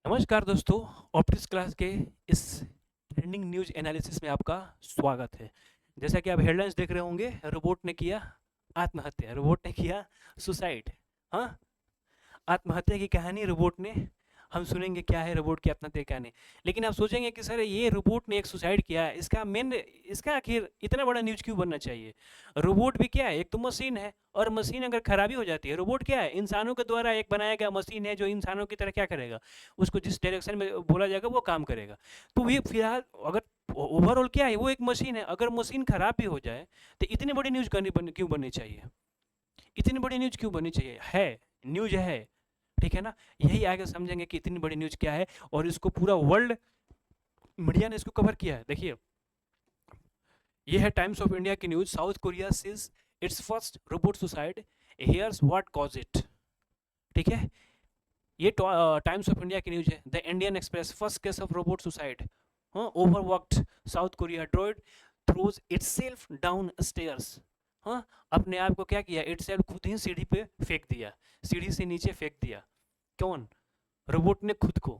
नमस्कार दोस्तों, optics class के इस ट्रेंडिंग न्यूज़ एनालिसिस में आपका स्वागत है। जैसा कि आप हेडलाइंस देख रहे होंगे, रोबोट ने किया आत्महत्या, रोबोट ने किया सुसाइड। हाँ, आत्महत्या की कहानी रोबोट ने, हम सुनेंगे क्या है रोबोट की आत्महत्या की कहानी। लेकिन आप सोचेंगे कि सर ये रोबोट ने एक सुसाइड किया, इसका आखिर इतना बड़ा न्यूज़ क्यों बनना चाहिए? रोबोट भी क्या है, एक तो मशीन है, और मशीन अगर खराबी हो जाती है, रोबोट क्या है, इंसानों के द्वारा एक बनाया गया मशीन है जो इंसानों की तरह क्या करेगा, उसको जिस डायरेक्शन में बोला जाएगा वो काम करेगा। तो ये फिलहाल अगर ओवरऑल क्या है, वो एक मशीन है, अगर मशीन खराब भी हो जाए तो इतनी बड़ी न्यूज़ क्यों बननी चाहिए? इतनी बड़ी न्यूज़ क्यों बननी चाहिए? है, न्यूज़ है, ठीक है ना? यही आगे समझेंगे कि इतनी बड़ी न्यूज़ क्या है, और इसको पूरा वर्ल्ड मीडिया ने इसको कवर किया है। देखिए, ये है टाइम्स ऑफ इंडिया की news. South Korea sees its first robot suicide, here's what cause it. ठीक है, ये टाइम्स ऑफ इंडिया की न्यूज़ है। The Indian Express, first case of robot suicide, हाँ, overworked South Korea droid throws itself down stairs. हाँ, अपने आप को क्या किया, इटसेल्फ खुद ही सीढ़ी पे फेंक दिया, सीढ़ी से नीचे फेंक दिया। कौन? रोबोट ने खुद को।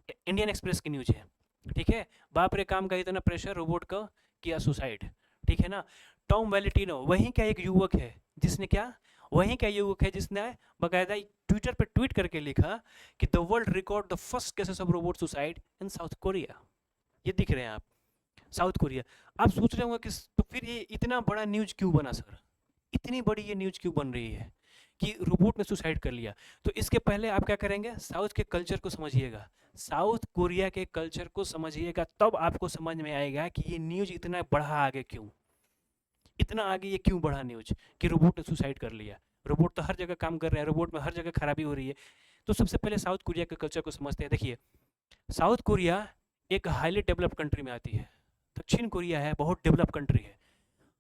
इंडियन एक्सप्रेस की न्यूज़ है, ठीक है। बाप रे, काम का इतना प्रेशर, रोबोट का किया सुसाइड, ठीक है ना। टॉम वैलेंटिनो, वहीं का एक युवक है जिसने क्या, वहीं का युवक है जिसने बाकायदा ट्विटर पे ट्वीट करके लिखा कि the world record the first cases of robot suicide in south Korea. ये दिख रहे हैं आप, साउथ कोरिया। आप सोच रहे होंगे कि तो फिर ये इतना बड़ा न्यूज़ क्यों बना सर, इतनी बड़ी ये न्यूज़ क्यों बन रही है कि रोबोट ने सुसाइड कर लिया? तो इसके पहले आप क्या करेंगे, साउथ के कल्चर को समझिएगा, साउथ कोरिया के कल्चर को समझिएगा, तब आपको समझ में आएगा कि ये न्यूज़ इतना बढ़ा आगे क्यों, इतना आगे ये क्यों बढ़ा न्यूज़ कि रोबोट ने सुसाइड कर लिया। रोबोट तो हर जगह काम कर रहे हैं, रोबोट में हर जगह खराबी हो रही है। तो सबसे पहले साउथ कोरिया के कल्चर को समझते हैं। देखिए, साउथ कोरिया एक हाईली डेवलप्ड कंट्री में आती है। दक्षिण कोरिया है, बहुत डेवलप कंट्री है।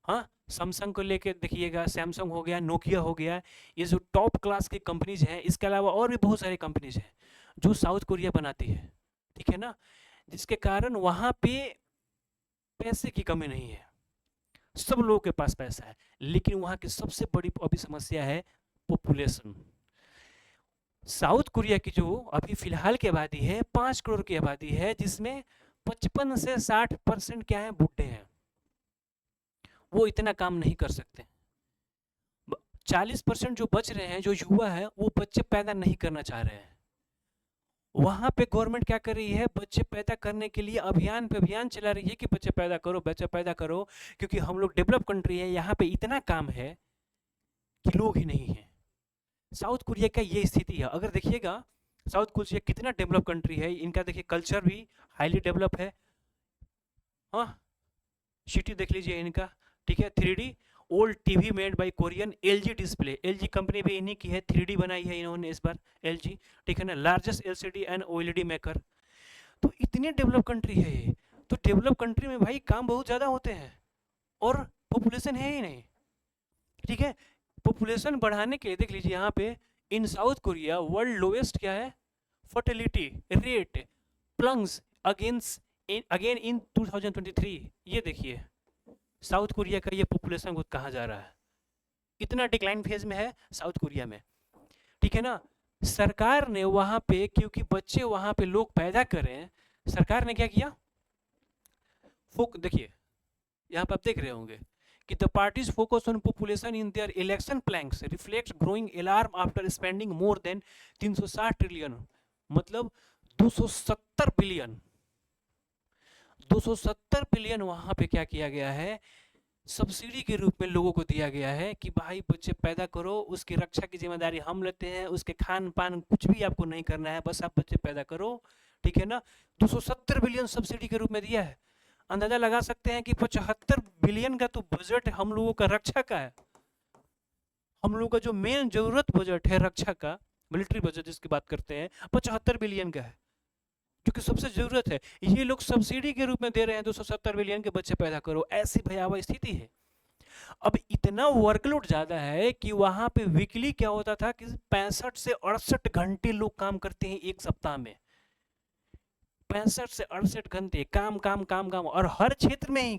हाँ, सैमसंग को लेके देखिएगा, सैमसंग हो गया, नोकिया हो गया, ये जो टॉप क्लास की कंपनीज हैं, इसके अलावा और भी बहुत सारी कंपनीज हैं जो साउथ कोरिया बनाती है, ठीक है ना। जिसके कारण वहाँ पे पैसे की कमी नहीं है, सब लोगों के पास पैसा है। लेकिन वहाँ की सबसे बड़ी अभी समस्या है पॉपुलेशन। साउथ कोरिया की जो अभी फिलहाल की आबादी है, 5 करोड़ की आबादी है, जिसमें 55 से 60% क्या है, बूढ़े हैं। वो इतना काम नहीं कर सकते। 40% जो बच रहे हैं, जो युवा है, वो बच्चे पैदा नहीं करना चाह रहे हैं। वहां पे गवर्नमेंट क्या कर रही है, बच्चे पैदा करने के लिए अभियान पे अभियान चला रही है कि बच्चे पैदा करो, बच्चे पैदा करो, क्योंकि हम लोग डेवलप कंट्री है, यहाँ पे इतना काम है कि लोग ही नहीं है। साउथ कोरिया का ये स्थिति है। अगर देखिएगा, साउथ कोरिया कितना डेवलप कंट्री है, इनका देखिए कल्चर भी हाईली डेवलप है। हाँ, सिटी देख लीजिए इनका, ठीक है। 3D old TV made by Korean, LG display, LG company भी इन्हीं की है, 3D बनाई है इन्होंने इस बार, एलजी, ठीक है ना। Largest LCD and OLED maker. तो इतनी डेवलप कंट्री है ये। तो डेवलप कंट्री में भाई काम बहुत ज़्यादा होते हैं, और पॉपुलेशन है ही नहीं, ठीक है। पॉपुलेशन बढ़ाने के लिए देख लीजिए यहाँ पे, इन साउथ कोरिया वर्ल्ड लोएस्ट क्या है, fertility rate plunges again in 2023। ये देखिए, साउथ कोरिया का ये पॉपुलेशन ग्रोथ कहाँ जा रहा है, इतना डिक्लाइन फेज में है साउथ कोरिया में, ठीक है ना। सरकार ने वहां पे, क्योंकि बच्चे वहां पे लोग पैदा करें, सरकार ने क्या किया, देखिए यहाँ पे आप देख रहे होंगे कि the parties focus on population in their election planks reflect growing alarm after spending more than 360 trillion, मतलब 270 बिलियन, 270 बिलियन वहां पे क्या किया गया है, सब्सिडी के रूप में लोगों को दिया गया है कि भाई बच्चे पैदा करो, उसकी रक्षा की जिम्मेदारी हम लेते हैं, उसके खान पान कुछ भी आपको नहीं करना है, बस आप बच्चे पैदा करो, ठीक है ना। 270 बिलियन सब्सिडी के रूप में दिया है। अंदाजा लगा सकते हैं कि 75 बिलियन का तो बजट हम लोगों का रक्षा का है। हम लोगों का जो मेन जरूरत बजट है रक्षा का, मिलिट्री बजट जिसकी बात करते हैं, 75 बिलियन का है, क्योंकि सबसे जरूरत है। ये लोग सब्सिडी के रूप में दे रहे हैं 270 बिलियन के, बच्चे पैदा करो, ऐसी भयावह स्थिति है। अब इतना वर्कलोड ज्यादा है कि वहां पे वीकली क्या होता था कि 65 से 68 घंटे लोग काम करते हैं एक सप्ताह में, 65 से 68 घंटे काम काम काम काम, और हर क्षेत्र में ही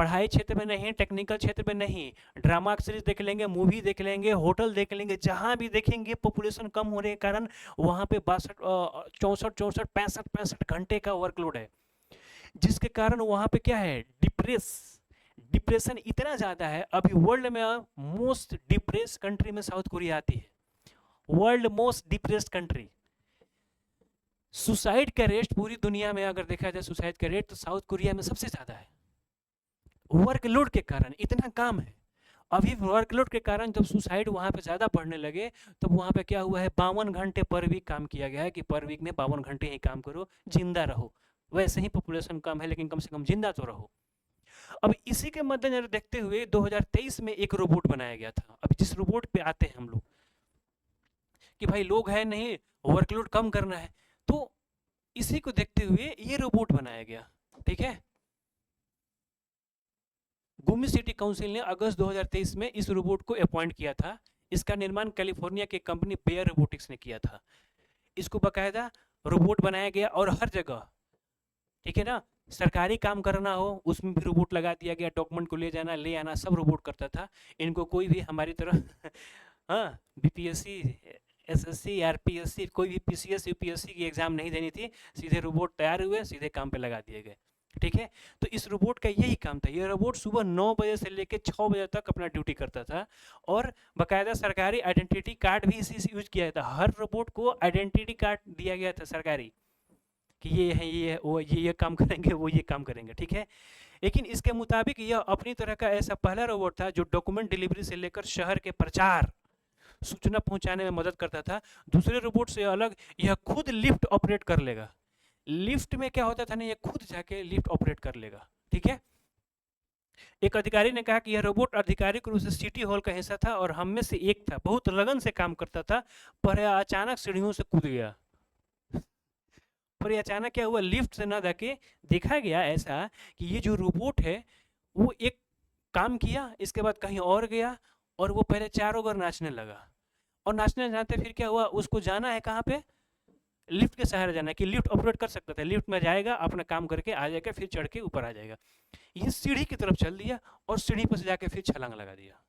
पढ़ाई क्षेत्र में नहीं, टेक्निकल क्षेत्र में नहीं, ड्रामा सीरीज देख लेंगे, मूवी देख लेंगे, होटल देख लेंगे, जहाँ भी देखेंगे पॉपुलेशन कम होने के कारण वहाँ पे 62 64 65 घंटे का वर्कलोड है, जिसके कारण वहाँ पे क्या है, डिप्रेशन इतना ज़्यादा है। अभी वर्ल्ड में मोस्ट डिप्रेस कंट्री में साउथ कोरिया आती है, world most depressed country. Suicide का रेट पूरी दुनिया में अगर देखा जाए, सुसाइड का रेट तो साउथ कोरिया में सबसे ज़्यादा है, वर्कलोड के कारण। इतना काम है, अभी वर्कलोड के कारण जब सुसाइड वहाँ पे ज़्यादा बढ़ने लगे तब वहाँ पे क्या हुआ है, 52 घंटे पर वीक काम किया गया है कि पर वीक में 52 घंटे ही काम करो, जिंदा रहो। वैसे ही पॉपुलेशन कम है लेकिन कम से कम जिंदा तो रहो। अब इसी के मद्देनजर देखते हुए 2023 में एक रोबोट बनाया गया था। अब जिस रोबोट पे आते हैं हम लोग कि भाई लोग हैं नहीं, वर्कलोड कम करना है, तो इसी को देखते हुए ये रोबोट बनाया गया। ठीक है, गुमी सिटी काउंसिल ने अगस्त 2023 में इस रोबोट को अपॉइंट किया था। इसका निर्माण कैलिफोर्निया की कंपनी बेयर रोबोटिक्स ने किया था। इसको बाकायदा रोबोट बनाया गया और हर जगह, ठीक है ना, सरकारी काम करना हो उसमें भी रोबोट लगा दिया गया, डॉक्यूमेंट को ले जाना ले आना सब रोबोट करता था। इनको कोई भी हमारी तरह हाँ बीपीएससी, एसएससी, आरपीएससी, कोई भी पीसीएस यूपीएससी की एग्जाम नहीं देनी थी, सीधे रोबोट तैयार हुए, सीधे काम पे लगा दिए गए। ठीक है, तो इस रोबोट का यही काम था। ये रोबोट सुबह 9 बजे से लेकर 6 बजे तक अपना ड्यूटी करता था और बाकायदा सरकारी आइडेंटिटी कार्ड भी इसी से यूज किया जाता। हर रोबोट को आइडेंटिटी कार्ड दिया गया था सरकारी कि ये है, ये है, वो ये काम करेंगे, वो ये काम करेंगे। ठीक है, लेकिन इसके मुताबिक यह अपनी तरह का ऐसा पहला रोबोट था जो डॉक्यूमेंट डिलीवरी से लेकर शहर के प्रचार, सूचना पहुंचाने में मदद करता था। दूसरे रोबोट से अलग यह खुद लिफ्ट ऑपरेट कर लेगा। लिफ्ट में क्या होता था ना, ये खुद जाके लिफ्ट ऑपरेट कर लेगा। ठीक है, एक अधिकारी ने कहा कि यह रोबोट आधिकारिक रूप से सिटी हॉल का हिस्सा था और हम में से एक था, बहुत लगन से काम करता था, पर यह अचानक सीढ़ियों से कूद गया। पर अचानक क्या हुआ, लिफ्ट से ना जाके देखा गया ऐसा कि ये जो रोबोट है वो एक काम किया, इसके बाद कहीं और गया और वो पहले चारों ओर नाचने लगा। और नाचने जाते फिर क्या हुआ, उसको जाना है कहाँ पे, लिफ्ट के सहारे जाना है कि लिफ्ट ऑपरेट कर सकता था। लिफ्ट में जाएगा, अपना काम करके आ जाएगा, फिर चढ़ के ऊपर आ जाएगा। ये सीढ़ी की तरफ चल दिया और सीढ़ी पर से जाके फिर छलांग लगा दिया।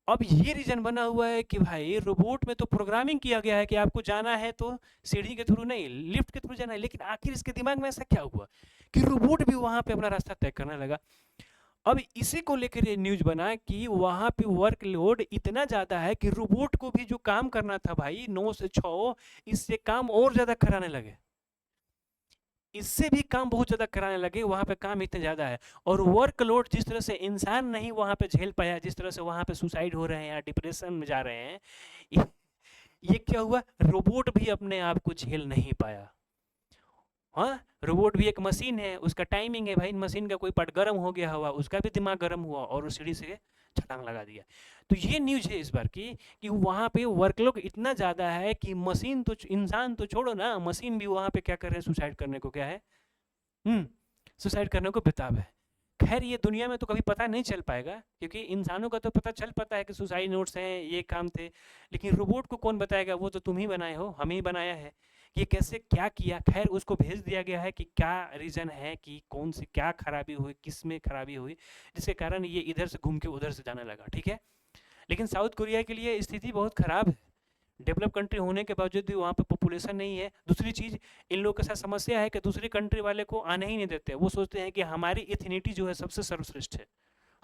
अब ये रीजन बना हुआ है कि भाई रोबोट में तो प्रोग्रामिंग किया गया है कि आपको जाना है तो सीढ़ी के थ्रू नहीं, लिफ्ट के थ्रू जाना है, लेकिन आखिर इसके दिमाग में ऐसा क्या हुआ कि रोबोट भी वहां पे अपना रास्ता तय करने लगा। अब इसी को लेकर ये न्यूज बना कि वहां पे वर्कलोड इतना ज्यादा है कि रोबोट को भी जो काम करना था भाई 9 से 6, इससे काम और ज्यादा कराने लगे, इससे भी काम बहुत ज़्यादा कराने लगे। वहाँ पे काम इतना ज़्यादा है और वर्कलोड जिस तरह से इंसान नहीं वहाँ पे झेल पाया, जिस तरह से वहाँ पे सुसाइड हो रहे हैं या डिप्रेशन में जा रहे हैं, ये क्या हुआ, रोबोट भी अपने आप को झेल नहीं पाया। हाँ, रोबोट भी एक मशीन है, उसका टाइमिंग है भाई, मशीन का कोई पार्ट गर्म हो गया हुआ, उसका भी दिमाग गर्म हुआ और उस सीढ़ी से छलांग लगा दिया। तो ये न्यूज़ है इस बार की कि वहाँ पे वर्कलोड इतना ज़्यादा है कि मशीन तो, इंसान तो छोड़ो ना, मशीन भी वहाँ पे क्या कर रहे हैं, सुसाइड करने को क्या है, सुसाइड करने को बेताब है। खैर ये दुनिया में तो कभी पता नहीं चल पाएगा, क्योंकि इंसानों का तो पता चल पाता है कि सुसाइड नोट्स हैं, ये काम थे, लेकिन रोबोट को कौन बताएगा, वो तो तुम ही बनाए हो, हम ही बनाया है, ये कैसे क्या किया। खैर उसको भेज दिया गया है कि क्या रीज़न है, कि कौन सी क्या खराबी हुई, किस में खराबी हुई, जिसके कारण ये इधर से घूम के उधर से जाने लगा। ठीक है, लेकिन साउथ कोरिया के लिए स्थिति बहुत ख़राब है, डेवलप कंट्री होने के बावजूद भी वहाँ पे पॉपुलेशन नहीं है। दूसरी चीज़, इन लोगों के साथ समस्या है कि दूसरी कंट्री वाले को आने ही नहीं देते। वो सोचते हैं कि हमारी इथनिटी जो है सबसे सर्वश्रेष्ठ है,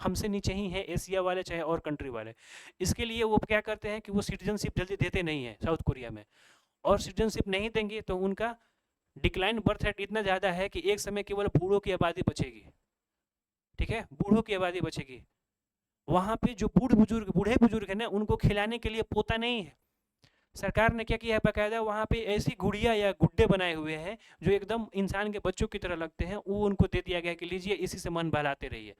हमसे नीचे ही है एशिया वाले चाहे और कंट्री वाले। इसके लिए वो क्या करते हैं कि वो सिटीजनशिप जल्दी देते नहीं है साउथ कोरिया में, और सिटीजनशिप नहीं देंगे तो उनका डिक्लाइन बर्थ रेट इतना ज़्यादा है कि एक समय केवल बूढ़ों की आबादी बचेगी। ठीक है, बूढ़ों की आबादी बचेगी। वहाँ पे जो बूढ़े बुजुर्ग है ना, उनको खिलाने के लिए पोता नहीं है। सरकार ने क्या किया है, बाकायदा वहाँ पे ऐसी गुड़िया या गुड्डे बनाए हुए हैं जो एकदम इंसान के बच्चों की तरह लगते हैं, वो उनको दे दिया गया कि लीजिए इसी से मन बहलाते रहिए,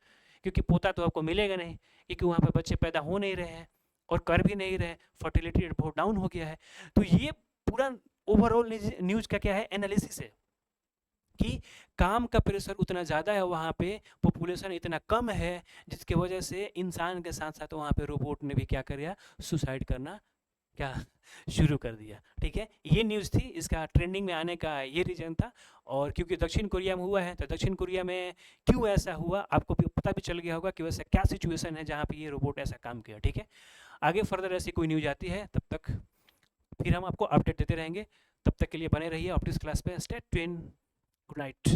क्योंकि पोता तो आपको मिलेगा नहीं, क्योंकि वहाँ पे बच्चे पैदा हो नहीं रहे हैं और कर भी नहीं रहे, फर्टिलिटी रेट बहुत डाउन हो गया है। तो ये पूरा ओवरऑल न्यूज का क्या है, एनालिसिस है कि काम का प्रेशर उतना ज़्यादा है वहाँ पे, पॉपुलेशन इतना कम है, जिसकी वजह से इंसान के साथ साथ वहाँ पे रोबोट ने भी क्या किया, सुसाइड करना क्या शुरू कर दिया। ठीक है, ये न्यूज़ थी, इसका ट्रेंडिंग में आने का ये रीज़न था। और क्योंकि दक्षिण कोरिया में हुआ है, तो दक्षिण कोरिया में क्यों ऐसा हुआ आपको भी पता भी चल गया होगा कि वैसे क्या सिचुएशन है जहाँ पे ये रोबोट ऐसा काम किया। ठीक है, आगे फर्दर ऐसी कोई न्यूज़ आती है तब तक फिर हम आपको अपडेट देते रहेंगे। तब तक के लिए बने रहिए ऑप्टिक्स क्लास पे। Stay tuned. Good night.